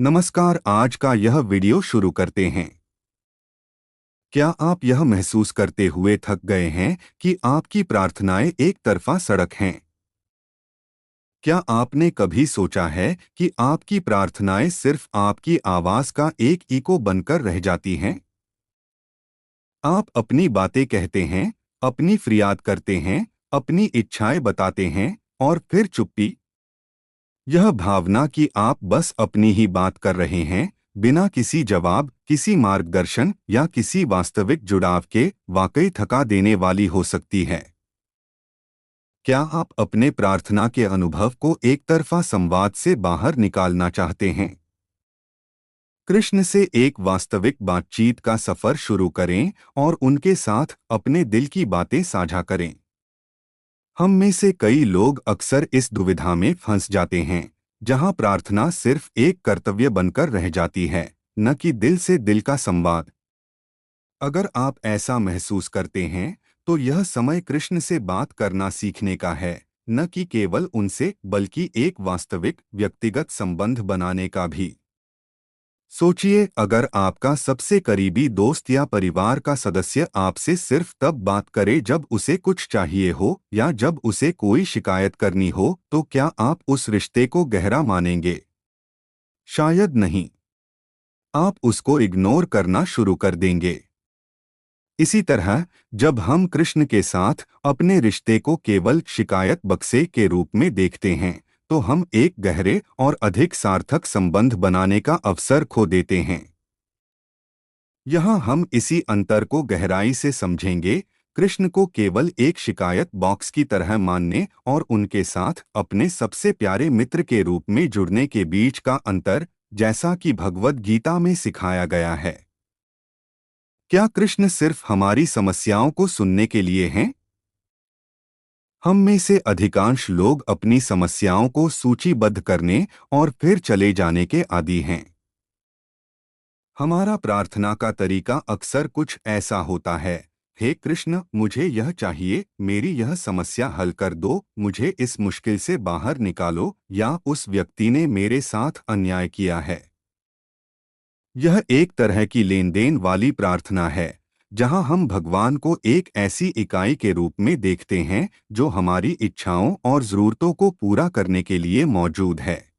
नमस्कार। आज का यह वीडियो शुरू करते हैं। क्या आप यह महसूस करते हुए थक गए हैं कि आपकी प्रार्थनाएं एक तरफा सड़क हैं? क्या आपने कभी सोचा है कि आपकी प्रार्थनाएं सिर्फ आपकी आवाज का एक इको बनकर रह जाती हैं? आप अपनी बातें कहते हैं, अपनी फरियाद करते हैं, अपनी इच्छाएं बताते हैं और फिर चुप्पी। यह भावना कि आप बस अपनी ही बात कर रहे हैं, बिना किसी जवाब, किसी मार्गदर्शन या किसी वास्तविक जुड़ाव के, वाकई थका देने वाली हो सकती है। क्या आप अपने प्रार्थना के अनुभव को एक तरफा संवाद से बाहर निकालना चाहते हैं? कृष्ण से एक वास्तविक बातचीत का सफर शुरू करें और उनके साथ अपने दिल की बातें साझा करें। हम में से कई लोग अक्सर इस दुविधा में फंस जाते हैं, जहां प्रार्थना सिर्फ एक कर्तव्य बनकर रह जाती है, न कि दिल से दिल का संवाद। अगर आप ऐसा महसूस करते हैं, तो यह समय कृष्ण से बात करना सीखने का है, न कि केवल उनसे, बल्कि एक वास्तविक व्यक्तिगत संबंध बनाने का भी। सोचिए, अगर आपका सबसे करीबी दोस्त या परिवार का सदस्य आपसे सिर्फ तब बात करे जब उसे कुछ चाहिए हो या जब उसे कोई शिकायत करनी हो, तो क्या आप उस रिश्ते को गहरा मानेंगे? शायद नहीं। आप उसको इग्नोर करना शुरू कर देंगे। इसी तरह, जब हम कृष्ण के साथ अपने रिश्ते को केवल शिकायत बक्से के रूप में देखते हैं, तो हम एक गहरे और अधिक सार्थक संबंध बनाने का अवसर खो देते हैं। यहाँ हम इसी अंतर को गहराई से समझेंगे। कृष्ण को केवल एक शिकायत बॉक्स की तरह मानने और उनके साथ अपने सबसे प्यारे मित्र के रूप में जुड़ने के बीच का अंतर, जैसा कि भगवद गीता में सिखाया गया है। क्या कृष्ण सिर्फ हमारी समस्याओं को सुनने के लिए हैं? हम में से अधिकांश लोग अपनी समस्याओं को सूचीबद्ध करने और फिर चले जाने के आदी हैं। हमारा प्रार्थना का तरीका अक्सर कुछ ऐसा होता है: हे कृष्ण, मुझे यह चाहिए, मेरी यह समस्या हल कर दो, मुझे इस मुश्किल से बाहर निकालो, या उस व्यक्ति ने मेरे साथ अन्याय किया है। यह एक तरह की लेन देन वाली प्रार्थना है, जहां हम भगवान को एक ऐसी इकाई के रूप में देखते हैं जो हमारी इच्छाओं और ज़रूरतों को पूरा करने के लिए मौजूद है।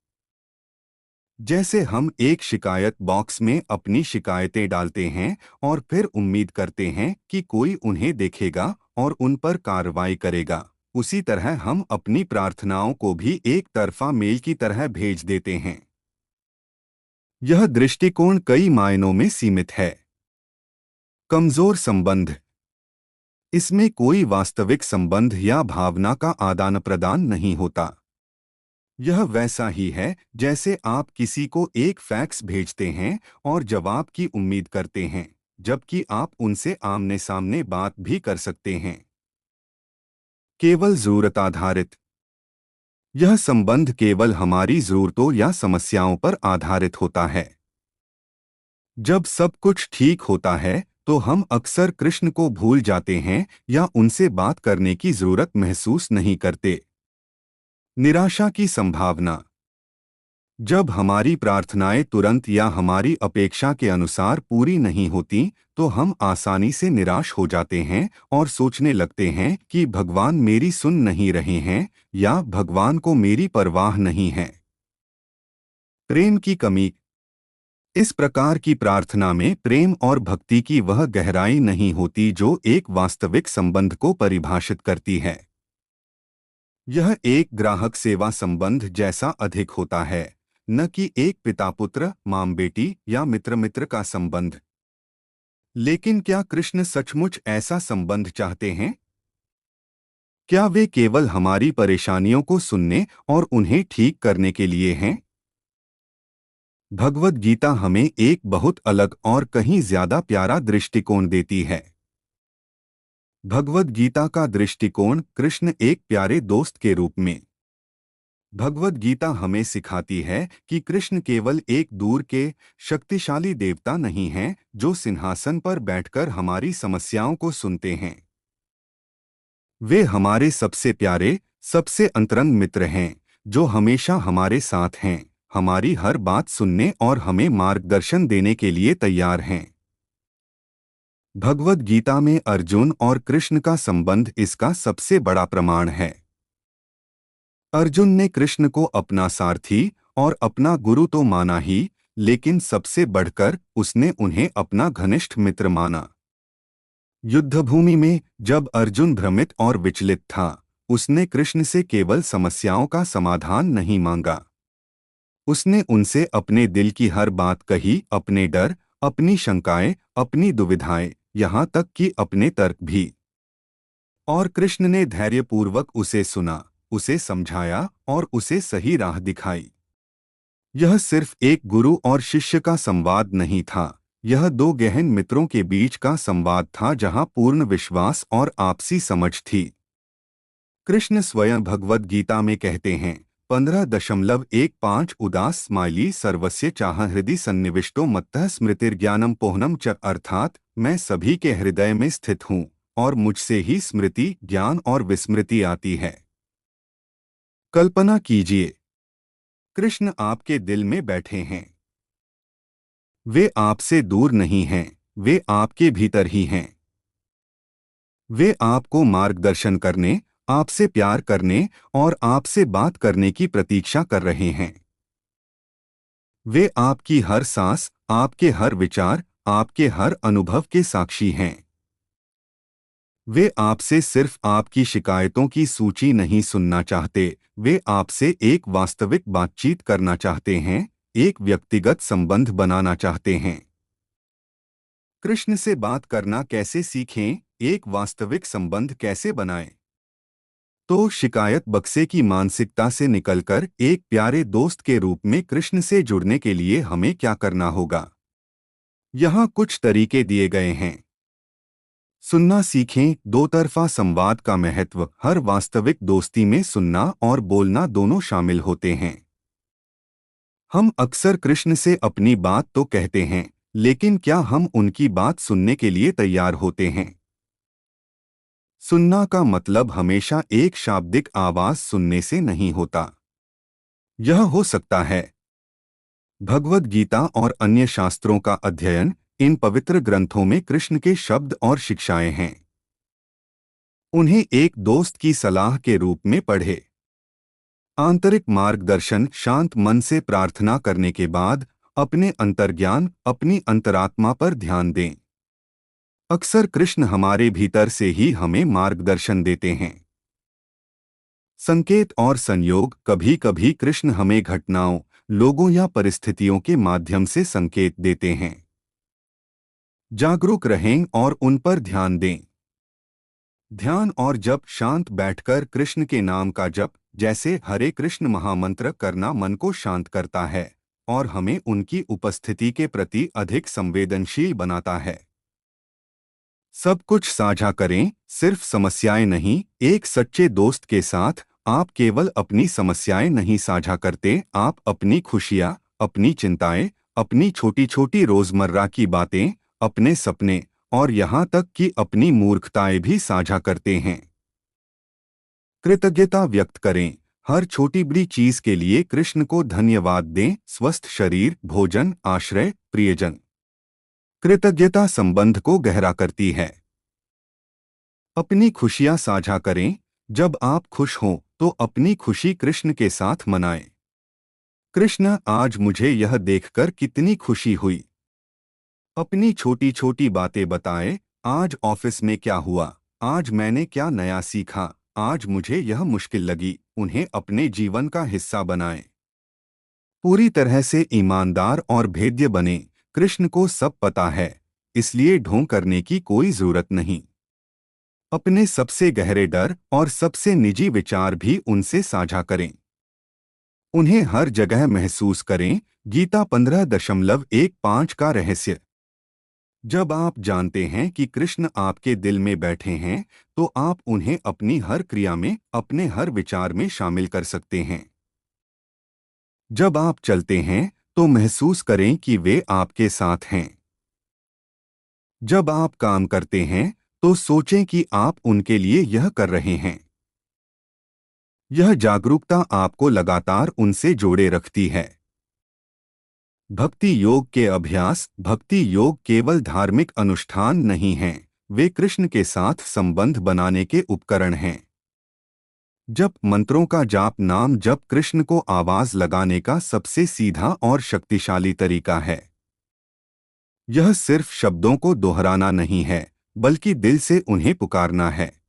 जैसे हम एक शिकायत बॉक्स में अपनी शिकायतें डालते हैं और फिर उम्मीद करते हैं कि कोई उन्हें देखेगा और उन पर कार्रवाई करेगा, उसी तरह हम अपनी प्रार्थनाओं को भी एक तरफा मेल की तरह भेज देते हैं। यह दृष्टिकोण कई मायनों में सीमित है। कमजोर संबंध। इसमें कोई वास्तविक संबंध या भावना का आदान प्रदान नहीं होता। यह वैसा ही है जैसे आप किसी को एक फैक्स भेजते हैं और जवाब की उम्मीद करते हैं, जबकि आप उनसे आमने सामने बात भी कर सकते हैं। केवल जरूरत आधारित। यह संबंध केवल हमारी जरूरतों या समस्याओं पर आधारित होता है। जब सब कुछ ठीक होता है, तो हम अक्सर कृष्ण को भूल जाते हैं या उनसे बात करने की जरूरत महसूस नहीं करते। निराशा की संभावना। जब हमारी प्रार्थनाएं तुरंत या हमारी अपेक्षा के अनुसार पूरी नहीं होती, तो हम आसानी से निराश हो जाते हैं और सोचने लगते हैं कि भगवान मेरी सुन नहीं रहे हैं या भगवान को मेरी परवाह नहीं है। प्रेम की कमी। इस प्रकार की प्रार्थना में प्रेम और भक्ति की वह गहराई नहीं होती जो एक वास्तविक संबंध को परिभाषित करती है। यह एक ग्राहक सेवा संबंध जैसा अधिक होता है, न कि एक पिता पुत्र, मां बेटी या मित्र मित्र का संबंध। लेकिन क्या कृष्ण सचमुच ऐसा संबंध चाहते हैं? क्या वे केवल हमारी परेशानियों को सुनने और उन्हें ठीक करने के लिए हैं? भगवद गीता हमें एक बहुत अलग और कहीं ज्यादा प्यारा दृष्टिकोण देती है। भगवद गीता का दृष्टिकोण कृष्ण एक प्यारे दोस्त के रूप में। भगवद गीता हमें सिखाती है कि कृष्ण केवल एक दूर के शक्तिशाली देवता नहीं हैं जो सिंहासन पर बैठकर हमारी समस्याओं को सुनते हैं। वे हमारे सबसे प्यारे, सबसे अंतरंग मित्र हैं, जो हमेशा हमारे साथ हैं, हमारी हर बात सुनने और हमें मार्गदर्शन देने के लिए तैयार हैं। भगवद गीता में अर्जुन और कृष्ण का संबंध इसका सबसे बड़ा प्रमाण है। अर्जुन ने कृष्ण को अपना सारथी और अपना गुरु तो माना ही, लेकिन सबसे बढ़कर उसने उन्हें अपना घनिष्ठ मित्र माना। युद्धभूमि में जब अर्जुन भ्रमित और विचलित था, उसने कृष्ण से केवल समस्याओं का समाधान नहीं मांगा। उसने उनसे अपने दिल की हर बात कही, अपने डर, अपनी शंकाएं, अपनी दुविधाएं, यहाँ तक कि अपने तर्क भी। और कृष्ण ने धैर्यपूर्वक उसे सुना, उसे समझाया और उसे सही राह दिखाई। यह सिर्फ एक गुरु और शिष्य का संवाद नहीं था, यह दो गहन मित्रों के बीच का संवाद था जहां पूर्ण विश्वास और आपसी समझ थी। कृष्ण स्वयं भगवद गीता में कहते हैं 15.15 उदास स्माइली सर्वस्य चाह हृदय सन्निविष्टो मत्तः स्मृतिर्ज्ञानम पोहनम च, अर्थात मैं सभी के हृदय में स्थित हूँ और मुझसे ही स्मृति, ज्ञान और विस्मृति आती है। कल्पना कीजिए, कृष्ण आपके दिल में बैठे हैं। वे आपसे दूर नहीं हैं, वे आपके भीतर ही हैं। वे आपको मार्गदर्शन करने, आपसे प्यार करने और आपसे बात करने की प्रतीक्षा कर रहे हैं। वे आपकी हर सांस, आपके हर विचार, आपके हर अनुभव के साक्षी हैं। वे आपसे सिर्फ आपकी शिकायतों की सूची नहीं सुनना चाहते, वे आपसे एक वास्तविक बातचीत करना चाहते हैं, एक व्यक्तिगत संबंध बनाना चाहते हैं। कृष्ण से बात करना कैसे सीखें, एक वास्तविक संबंध कैसे बनाएं? तो शिकायत बक्से की मानसिकता से निकलकर एक प्यारे दोस्त के रूप में कृष्ण से जुड़ने के लिए हमें क्या करना होगा? यहाँ कुछ तरीके दिए गए हैं। सुनना सीखें। दो तरफा संवाद का महत्व। हर वास्तविक दोस्ती में सुनना और बोलना दोनों शामिल होते हैं। हम अक्सर कृष्ण से अपनी बात तो कहते हैं, लेकिन क्या हम उनकी बात सुनने के लिए तैयार होते हैं? सुनना का मतलब हमेशा एक शाब्दिक आवाज सुनने से नहीं होता। यह हो सकता है भगवद गीता और अन्य शास्त्रों का अध्ययन। इन पवित्र ग्रंथों में कृष्ण के शब्द और शिक्षाएं हैं। उन्हें एक दोस्त की सलाह के रूप में पढ़े। आंतरिक मार्गदर्शन। शांत मन से प्रार्थना करने के बाद अपने अंतर्ज्ञान, अपनी अंतरात्मा पर ध्यान दें। अक्सर कृष्ण हमारे भीतर से ही हमें मार्गदर्शन देते हैं। संकेत और संयोग। कभी कभी कृष्ण हमें घटनाओं, लोगों या परिस्थितियों के माध्यम से संकेत देते हैं। जागरूक रहें और उन पर ध्यान दें। ध्यान और जप। शांत बैठकर कृष्ण के नाम का जप, जैसे हरे कृष्ण महामंत्र करना, मन को शांत करता है और हमें उनकी उपस्थिति के प्रति अधिक संवेदनशील बनाता है। सब कुछ साझा करें, सिर्फ समस्याएं नहीं। एक सच्चे दोस्त के साथ आप केवल अपनी समस्याएं नहीं साझा करते, आप अपनी खुशियां, अपनी चिंताएं, अपनी छोटी छोटी रोजमर्रा की बातें, अपने सपने और यहाँ तक कि अपनी मूर्खताएं भी साझा करते हैं। कृतज्ञता व्यक्त करें। हर छोटी बड़ी चीज के लिए कृष्ण को धन्यवाद दें। स्वस्थ शरीर, भोजन, आश्रय, प्रियजन। कृतज्ञता संबंध को गहरा करती है। अपनी खुशियां साझा करें। जब आप खुश हों तो अपनी खुशी कृष्ण के साथ मनाएं। कृष्ण, आज मुझे यह देखकर कितनी खुशी हुई। अपनी छोटी छोटी बातें बताएं। आज ऑफिस में क्या हुआ, आज मैंने क्या नया सीखा, आज मुझे यह मुश्किल लगी। उन्हें अपने जीवन का हिस्सा बनाएं। पूरी तरह से ईमानदार और भेद्य बने। कृष्ण को सब पता है, इसलिए ढोंग करने की कोई जरूरत नहीं। अपने सबसे गहरे डर और सबसे निजी विचार भी उनसे साझा करें। उन्हें हर जगह महसूस करें। गीता 15.15 का रहस्य। जब आप जानते हैं कि कृष्ण आपके दिल में बैठे हैं, तो आप उन्हें अपनी हर क्रिया में, अपने हर विचार में शामिल कर सकते हैं। जब आप चलते हैं तो महसूस करें कि वे आपके साथ हैं। जब आप काम करते हैं तो सोचें कि आप उनके लिए यह कर रहे हैं। यह जागरूकता आपको लगातार उनसे जोड़े रखती है। भक्ति योग के अभ्यास। भक्ति योग केवल धार्मिक अनुष्ठान नहीं हैं, वे कृष्ण के साथ संबंध बनाने के उपकरण हैं। जप मंत्रों का जाप नाम जप कृष्ण को आवाज लगाने का सबसे सीधा और शक्तिशाली तरीका है। यह सिर्फ शब्दों को दोहराना नहीं है, बल्कि दिल से उन्हें पुकारना है।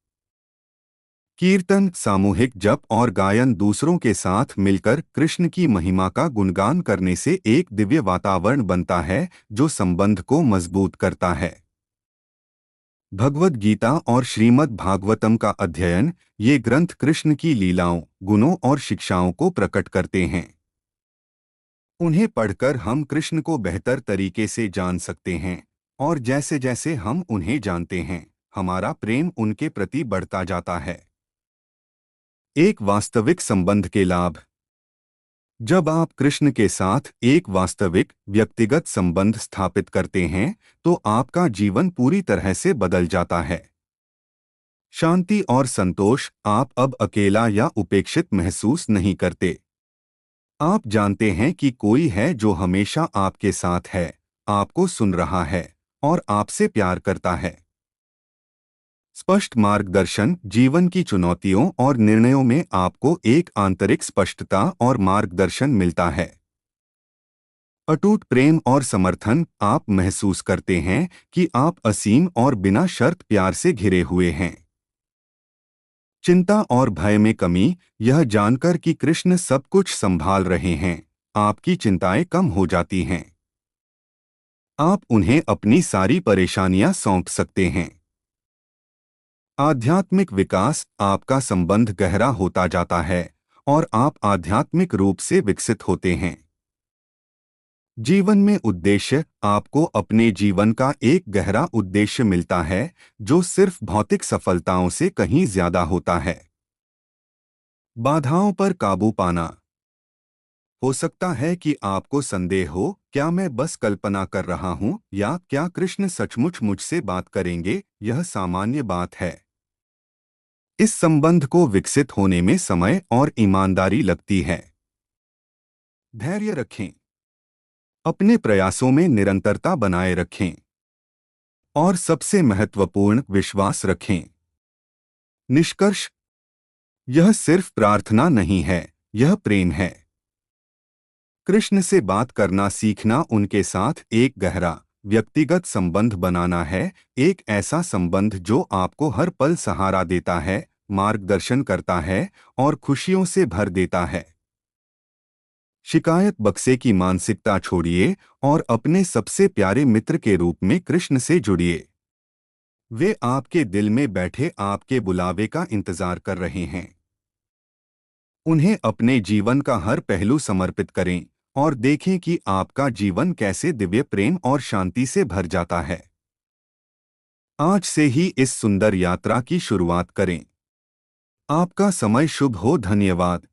कीर्तन, सामूहिक जप और गायन दूसरों के साथ मिलकर कृष्ण की महिमा का गुणगान करने से एक दिव्य वातावरण बनता है जो संबंध को मजबूत करता है। भगवद गीता और श्रीमद् भागवतम का अध्ययन, ये ग्रंथ कृष्ण की लीलाओं, गुणों और शिक्षाओं को प्रकट करते हैं। उन्हें पढ़कर हम कृष्ण को बेहतर तरीके से जान सकते हैं, और जैसे जैसे हम उन्हें जानते हैं, हमारा प्रेम उनके प्रति बढ़ता जाता है। एक वास्तविक संबंध के लाभ। जब आप कृष्ण के साथ एक वास्तविक व्यक्तिगत संबंध स्थापित करते हैं, तो आपका जीवन पूरी तरह से बदल जाता है। शांति और संतोष, आप अब अकेला या उपेक्षित महसूस नहीं करते। आप जानते हैं कि कोई है जो हमेशा आपके साथ है, आपको सुन रहा है और आपसे प्यार करता है। स्पष्ट मार्गदर्शन, जीवन की चुनौतियों और निर्णयों में आपको एक आंतरिक स्पष्टता और मार्गदर्शन मिलता है। अटूट प्रेम और समर्थन, आप महसूस करते हैं कि आप असीम और बिना शर्त प्यार से घिरे हुए हैं। चिंता और भय में कमी, यह जानकर कि कृष्ण सब कुछ संभाल रहे हैं, आपकी चिंताएं कम हो जाती हैं। आप उन्हें अपनी सारी परेशानियां सौंप सकते हैं। आध्यात्मिक विकास, आपका संबंध गहरा होता जाता है और आप आध्यात्मिक रूप से विकसित होते हैं। जीवन में उद्देश्य, आपको अपने जीवन का एक गहरा उद्देश्य मिलता है जो सिर्फ भौतिक सफलताओं से कहीं ज्यादा होता है। बाधाओं पर काबू पाना। हो सकता है कि आपको संदेह हो, क्या मैं बस कल्पना कर रहा हूं या क्या कृष्ण सचमुच मुझसे बात करेंगे? यह सामान्य बात है। इस संबंध को विकसित होने में समय और ईमानदारी लगती है। धैर्य रखें, अपने प्रयासों में निरंतरता बनाए रखें और सबसे महत्वपूर्ण, विश्वास रखें। निष्कर्ष, यह सिर्फ प्रार्थना नहीं है, यह प्रेम है। कृष्ण से बात करना सीखना उनके साथ एक गहरा व्यक्तिगत संबंध बनाना है, एक ऐसा संबंध जो आपको हर पल सहारा देता है, मार्गदर्शन करता है और खुशियों से भर देता है। शिकायत बक्से की मानसिकता छोड़िए और अपने सबसे प्यारे मित्र के रूप में कृष्ण से जुड़िए। वे आपके दिल में बैठे आपके बुलावे का इंतजार कर रहे हैं। उन्हें अपने जीवन का हर पहलू समर्पित करें और देखें कि आपका जीवन कैसे दिव्य प्रेम और शांति से भर जाता है। आज से ही इस सुंदर यात्रा की शुरुआत करें। आपका समय शुभ हो। धन्यवाद।